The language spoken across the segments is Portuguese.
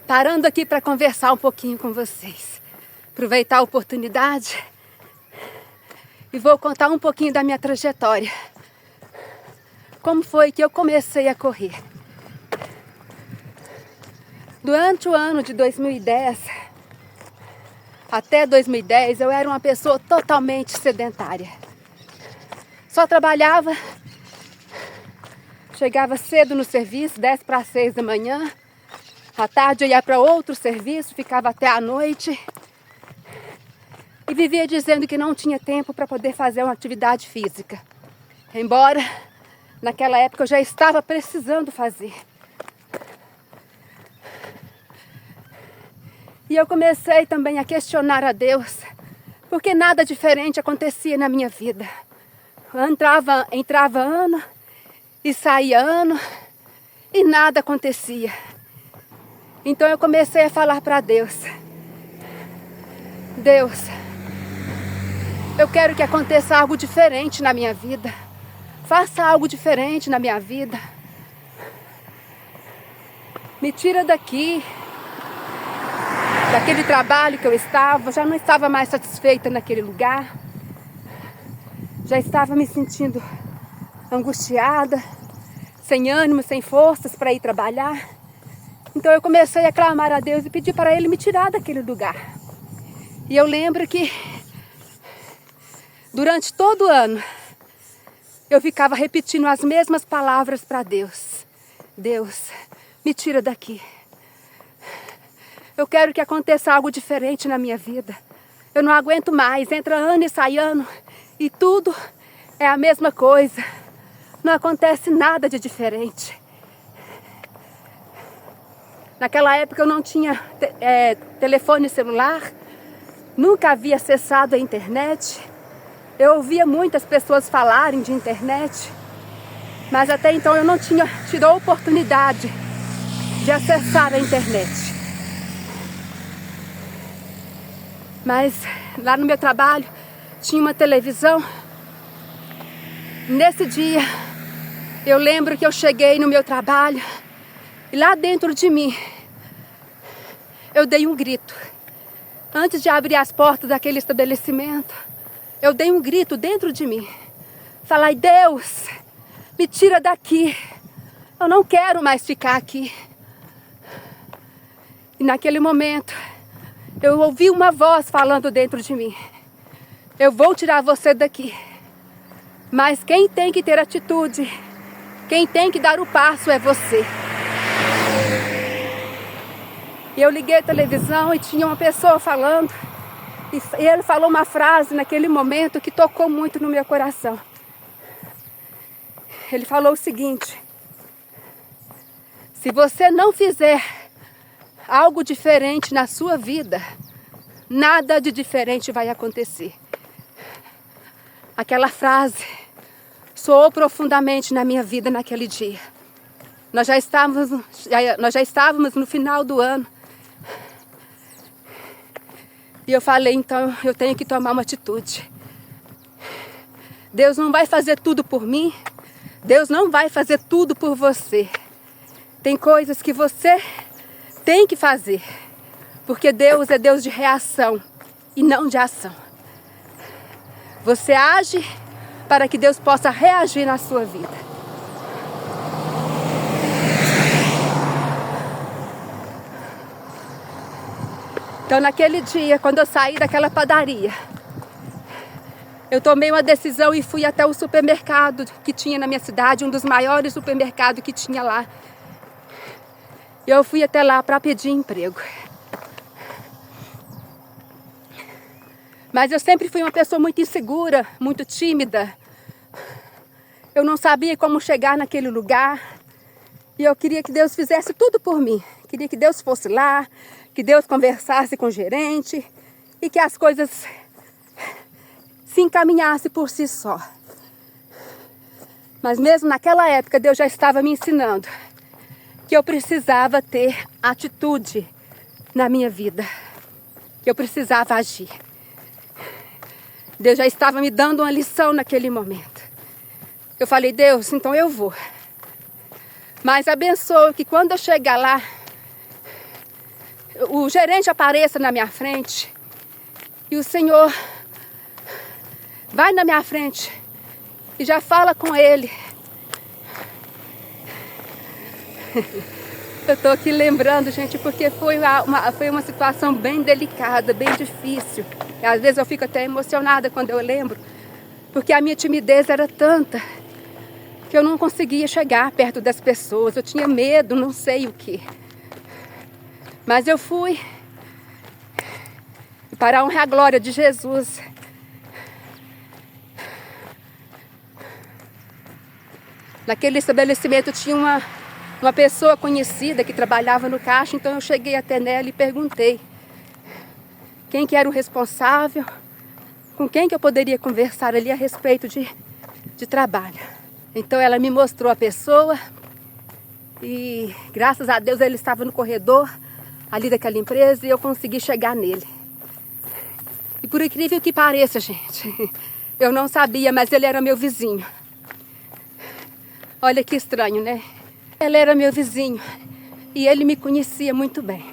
parando aqui para conversar um pouquinho com vocês. Aproveitar a oportunidade e vou contar um pouquinho da minha trajetória. Como foi que eu comecei a correr? Durante o ano de 2010, até 2010, eu era uma pessoa totalmente sedentária. Só trabalhava, chegava cedo no serviço, 10 para 6 da manhã. À tarde eu ia para outro serviço, ficava até a noite. E vivia dizendo que não tinha tempo para poder fazer uma atividade física. Embora, naquela época, eu já estava precisando fazer. E eu comecei também a questionar a Deus, porque nada diferente acontecia na minha vida. Entrava ano e saía ano e nada acontecia. Então eu comecei a falar para Deus: Deus, eu quero que aconteça algo diferente na minha vida. Faça algo diferente na minha vida. Me tira daqui, daquele trabalho que eu estava. Já não estava mais satisfeita naquele lugar. Já estava me sentindo angustiada, sem ânimo, sem forças para ir trabalhar. Então eu comecei a clamar a Deus e pedir para Ele me tirar daquele lugar. E eu lembro que durante todo o ano eu ficava repetindo as mesmas palavras para Deus. Deus, me tira daqui. Eu quero que aconteça algo diferente na minha vida. Eu não aguento mais, entra ano e sai ano e tudo é a mesma coisa. Não acontece nada de diferente. Naquela época eu não tinha telefone celular, nunca havia acessado a internet. Eu ouvia muitas pessoas falarem de internet, mas até então eu não tinha tido a oportunidade de acessar a internet. Mas lá no meu trabalho tinha uma televisão. Nesse dia eu lembro que eu cheguei no meu trabalho e lá dentro de mim eu dei um grito. Antes de abrir as portas daquele estabelecimento, eu dei um grito dentro de mim. Falei: Deus, me tira daqui. Eu não quero mais ficar aqui. E naquele momento, eu ouvi uma voz falando dentro de mim: eu vou tirar você daqui. Mas quem tem que ter atitude, quem tem que dar o passo é você. E eu liguei a televisão e tinha uma pessoa falando. E ele falou uma frase naquele momento que tocou muito no meu coração. Ele falou o seguinte: se você não fizer algo diferente na sua vida, nada de diferente vai acontecer. Aquela frase soou profundamente na minha vida naquele dia. Nós já estávamos no final do ano. E eu falei: então eu tenho que tomar uma atitude. Deus não vai fazer tudo por mim. Deus não vai fazer tudo por você. Tem coisas que você tem que fazer. Porque Deus é Deus de reação e não de ação. Você age para que Deus possa reagir na sua vida. Então naquele dia, quando eu saí daquela padaria, eu tomei uma decisão e fui até o supermercado que tinha na minha cidade, um dos maiores supermercados que tinha lá. E eu fui até lá para pedir emprego. Mas eu sempre fui uma pessoa muito insegura, muito tímida. Eu não sabia como chegar naquele lugar. E eu queria que Deus fizesse tudo por mim. Queria que Deus fosse lá, que Deus conversasse com o gerente e que as coisas se encaminhassem por si só. Mas mesmo naquela época, Deus já estava me ensinando que eu precisava ter atitude na minha vida, que eu precisava agir. Deus já estava me dando uma lição naquele momento. Eu falei: Deus, então eu vou. Mas abençoe que quando eu chegar lá, o gerente apareça na minha frente e o Senhor vai na minha frente e já fala com ele. Eu tô aqui lembrando, gente, porque foi uma situação bem delicada, bem difícil. E às vezes eu fico até emocionada quando eu lembro, porque a minha timidez era tanta que eu não conseguia chegar perto das pessoas. Eu tinha medo, não sei o que. Mas eu fui. E para a honra e a glória de Jesus, naquele estabelecimento tinha uma pessoa conhecida que trabalhava no caixa, então eu cheguei até nela e perguntei quem que era o responsável, com quem que eu poderia conversar ali a respeito de trabalho. Então ela me mostrou a pessoa e graças a Deus ele estava no corredor ali daquela empresa e eu consegui chegar nele. E por incrível que pareça, gente, eu não sabia, mas ele era meu vizinho. Olha que estranho, né? Ele era meu vizinho e ele me conhecia muito bem.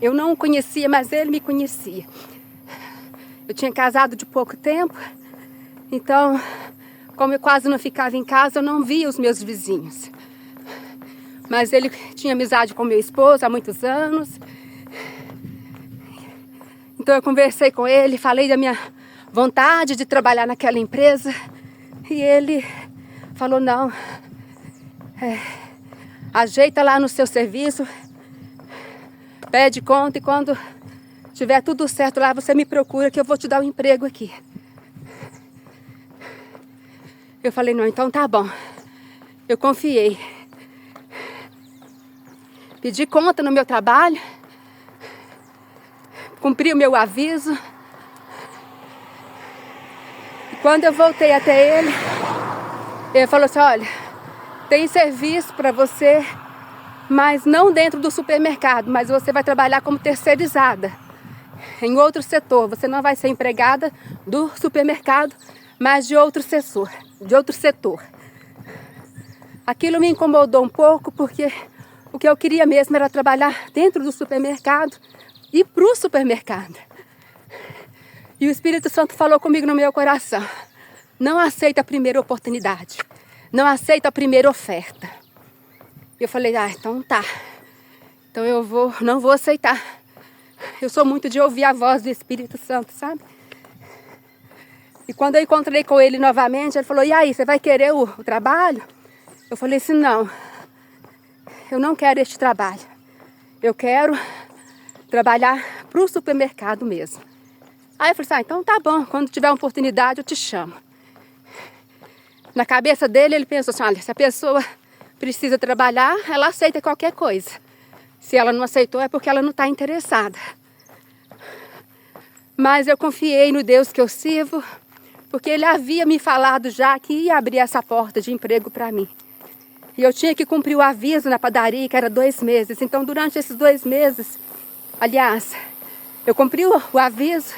Eu não o conhecia, mas ele me conhecia. Eu tinha casado de pouco tempo, então, como eu quase não ficava em casa, eu não via os meus vizinhos. Mas ele tinha amizade com meu esposo há muitos anos. Então eu conversei com ele, falei da minha vontade de trabalhar naquela empresa. E ele falou, não, ajeita lá no seu serviço, pede conta e quando tiver tudo certo lá, você me procura que eu vou te dar um emprego aqui. Eu falei, não, então tá bom. Eu confiei. Pedi conta no meu trabalho, cumpri o meu aviso. E quando eu voltei até ele falou assim, olha, tem serviço para você, mas não dentro do supermercado, mas você vai trabalhar como terceirizada em outro setor. Você não vai ser empregada do supermercado, mas de outro setor. Aquilo me incomodou um pouco, porque o que eu queria mesmo era trabalhar dentro do supermercado e para o supermercado. E o Espírito Santo falou comigo no meu coração, não aceita a primeira oportunidade, não aceita a primeira oferta. Eu falei, então tá, então não vou aceitar. Eu sou muito de ouvir a voz do Espírito Santo, sabe? E quando eu encontrei com ele novamente, ele falou, e aí, você vai querer o trabalho? Eu falei assim, não, eu não quero este trabalho. Eu quero trabalhar para o supermercado mesmo. Aí eu falei assim, então tá bom, quando tiver uma oportunidade eu te chamo. Na cabeça dele, ele pensou assim, olha, se a pessoa precisa trabalhar, ela aceita qualquer coisa. Se ela não aceitou, é porque ela não está interessada. Mas eu confiei no Deus que eu sirvo, porque ele havia me falado já que ia abrir essa porta de emprego para mim. E eu tinha que cumprir o aviso na padaria, que era 2 meses. Então, durante esses 2 meses, aliás, eu cumpri o aviso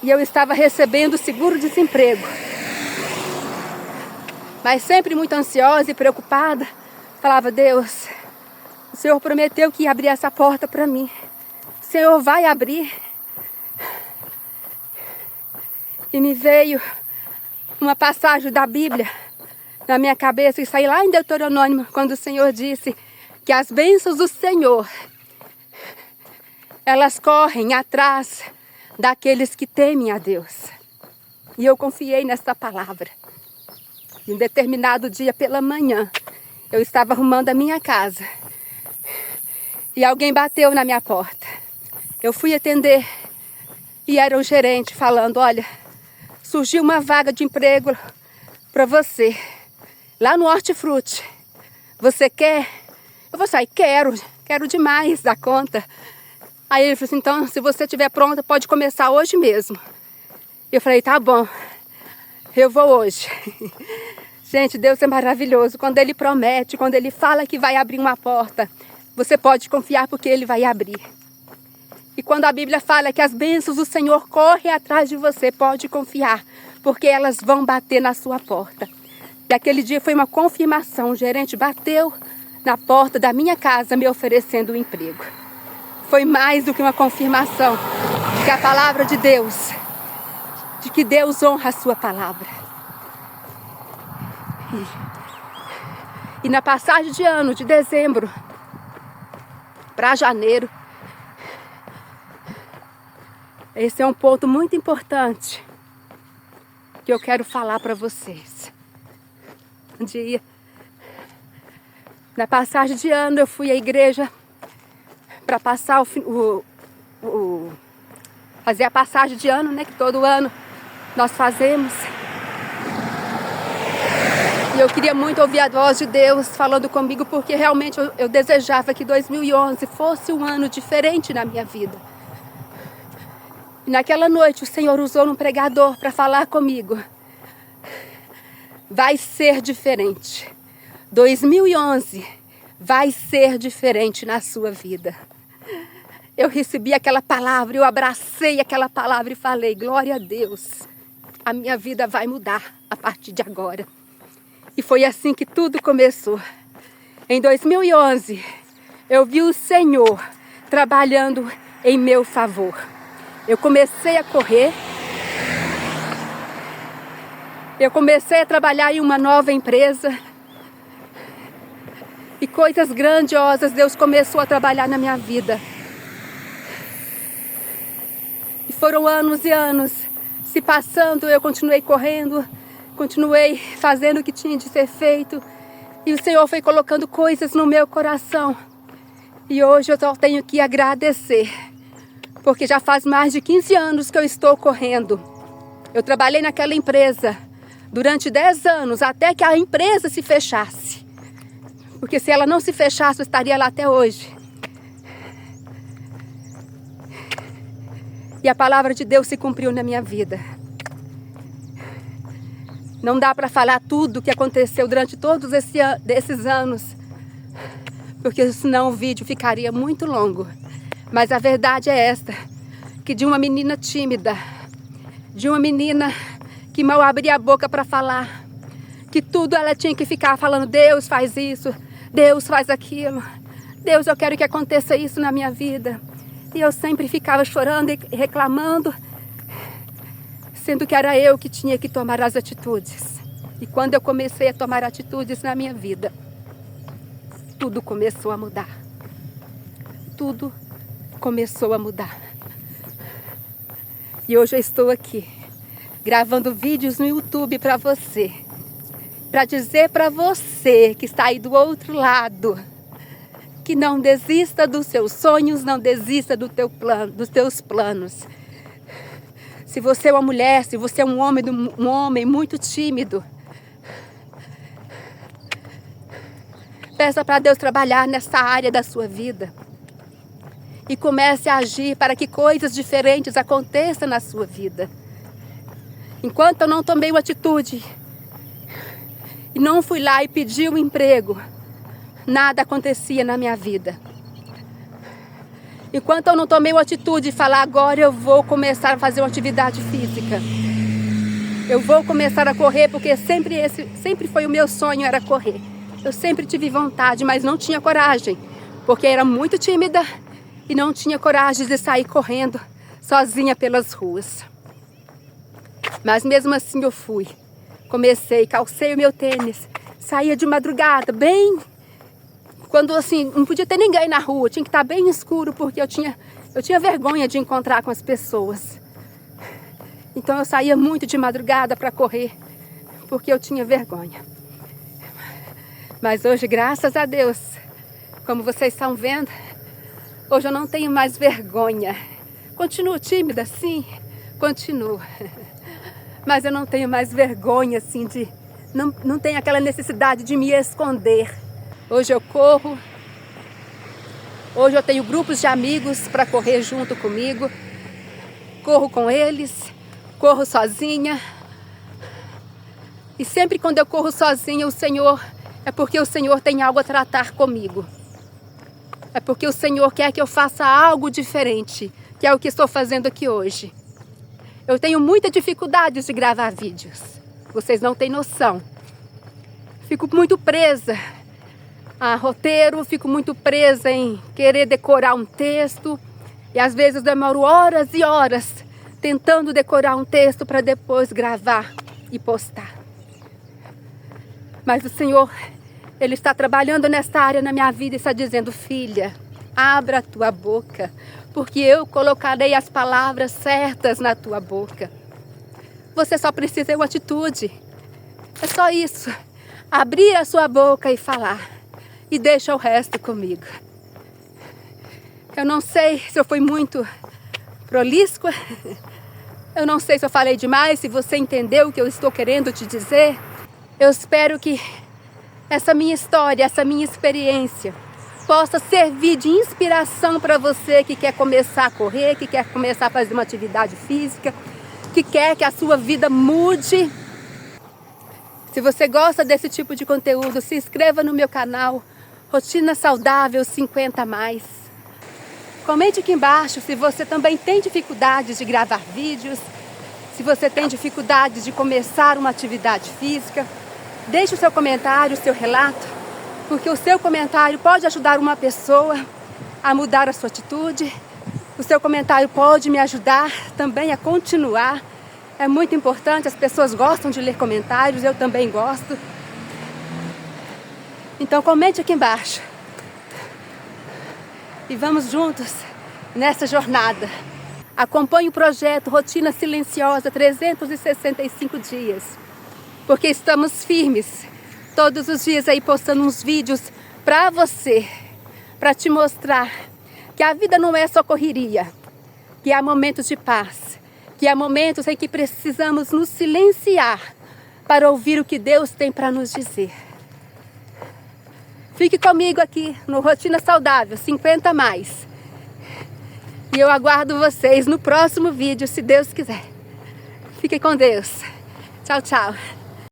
e eu estava recebendo o seguro-desemprego. Mas sempre muito ansiosa e preocupada, falava, Deus, o Senhor prometeu que ia abrir essa porta para mim. O Senhor vai abrir. E me veio uma passagem da Bíblia na minha cabeça, e saí lá em Deuteronômio, quando o Senhor disse que as bênçãos do Senhor, elas correm atrás daqueles que temem a Deus. E eu confiei nessa palavra. Em determinado dia pela manhã, eu estava arrumando a minha casa e alguém bateu na minha porta. Eu fui atender e era o gerente falando, olha, surgiu uma vaga de emprego para você, lá no Hortifruti. Você quer? Eu vou sair, quero demais da conta. Aí ele falou assim, então, se você estiver pronta, pode começar hoje mesmo. Eu falei, tá bom, eu vou hoje. Gente, Deus é maravilhoso. Quando Ele promete, quando Ele fala que vai abrir uma porta, você pode confiar porque Ele vai abrir. E quando a Bíblia fala que as bênçãos do Senhor correm atrás de você, pode confiar, porque elas vão bater na sua porta. E aquele dia foi uma confirmação. O gerente bateu na porta da minha casa me oferecendo um emprego. foi mais do que uma confirmação de que a palavra de Deus, de que Deus honra a sua palavra. E na passagem de ano, de dezembro para janeiro, esse é um ponto muito importante que eu quero falar para vocês. Um dia, na passagem de ano, eu fui à igreja para passar fazer a passagem de ano, né? Que todo ano nós fazemos. E eu queria muito ouvir a voz de Deus falando comigo, porque realmente eu desejava que 2011 fosse um ano diferente na minha vida. E naquela noite o Senhor usou um pregador para falar comigo. Vai ser diferente. 2011 vai ser diferente na sua vida. Eu recebi aquela palavra, eu abracei aquela palavra e falei, glória a Deus, a minha vida vai mudar a partir de agora. E foi assim que tudo começou. Em 2011, eu vi o Senhor trabalhando em meu favor. Eu comecei a correr. Eu comecei a trabalhar em uma nova empresa. E coisas grandiosas Deus começou a trabalhar na minha vida. E foram anos e anos se passando, eu continuei correndo, continuei fazendo o que tinha de ser feito. E o Senhor foi colocando coisas no meu coração. E hoje eu só tenho que agradecer. Porque já faz mais de 15 anos que eu estou correndo. Eu trabalhei naquela empresa durante 10 anos, até que a empresa se fechasse. Porque se ela não se fechasse, eu estaria lá até hoje. E a palavra de Deus se cumpriu na minha vida. Não dá para falar tudo o que aconteceu durante todos esses anos, porque senão o vídeo ficaria muito longo. Mas a verdade é esta, que de uma menina tímida, de uma menina que mal abria a boca para falar, que tudo ela tinha que ficar falando, Deus faz isso, Deus faz aquilo, Deus, eu quero que aconteça isso na minha vida. E eu sempre ficava chorando e reclamando, sendo que era eu que tinha que tomar as atitudes. E quando eu comecei a tomar atitudes na minha vida, tudo começou a mudar. Tudo começou a mudar. E hoje eu estou aqui, gravando vídeos no YouTube para você. Para dizer para você que está aí do outro lado, que não desista dos seus sonhos, não desista do teu plano, dos teus planos. Se você é uma mulher, se você é um homem muito tímido, peça para Deus trabalhar nessa área da sua vida. E comece a agir para que coisas diferentes aconteçam na sua vida. Enquanto eu não tomei uma atitude e não fui lá e pedi um emprego, nada acontecia na minha vida. Enquanto eu não tomei uma atitude de falar, agora eu vou começar a fazer uma atividade física. Eu vou começar a correr, porque sempre foi o meu sonho, era correr. Eu sempre tive vontade, mas não tinha coragem, porque era muito tímida e não tinha coragem de sair correndo sozinha pelas ruas. Mas mesmo assim eu fui. Comecei, calcei o meu tênis, saía de madrugada, bem... Quando assim, não podia ter ninguém na rua, tinha que estar bem escuro, porque eu tinha vergonha de encontrar com as pessoas. Então eu saía muito de madrugada para correr, porque eu tinha vergonha. Mas hoje, graças a Deus, como vocês estão vendo, hoje eu não tenho mais vergonha. Continuo tímida, sim, continuo. Mas eu não tenho mais vergonha, assim, não tenho aquela necessidade de me esconder. Hoje eu corro, hoje eu tenho grupos de amigos para correr junto comigo, corro com eles, corro sozinha. E sempre quando eu corro sozinha, é porque o Senhor tem algo a tratar comigo. É porque o Senhor quer que eu faça algo diferente, que é o que estou fazendo aqui hoje. Eu tenho muita dificuldade de gravar vídeos, vocês não têm noção. Fico muito presa a roteiro, fico muito presa em querer decorar um texto. E às vezes demoro horas e horas tentando decorar um texto para depois gravar e postar. Mas o Senhor, Ele está trabalhando nesta área na minha vida e está dizendo: filha, abra a tua boca, porque eu colocarei as palavras certas na tua boca. Você só precisa ter uma atitude. É só isso. Abrir a sua boca e falar. E deixa o resto comigo. Eu não sei se eu fui muito prolísqua. Eu não sei se eu falei demais, se você entendeu o que eu estou querendo te dizer. Eu espero que essa minha história, essa minha experiência possa servir de inspiração para você que quer começar a correr, que quer começar a fazer uma atividade física, que quer que a sua vida mude. Se você gosta desse tipo de conteúdo, se inscreva no meu canal Rotina Saudável 50+. Comente aqui embaixo se você também tem dificuldades de gravar vídeos, se você tem dificuldades de começar uma atividade física. Deixe o seu comentário, o seu relato, porque o seu comentário pode ajudar uma pessoa a mudar a sua atitude. O seu comentário pode me ajudar também a continuar. É muito importante, as pessoas gostam de ler comentários, eu também gosto. Então comente aqui embaixo. E vamos juntos nessa jornada. Acompanhe o projeto Rotina Silenciosa 365 dias. Porque estamos firmes, todos os dias aí postando uns vídeos para você, para te mostrar que a vida não é só correria, que há momentos de paz, que há momentos em que precisamos nos silenciar para ouvir o que Deus tem para nos dizer. Fique comigo aqui no Rotina Saudável 50+. E eu aguardo vocês no próximo vídeo, se Deus quiser. Fique com Deus. Tchau, tchau.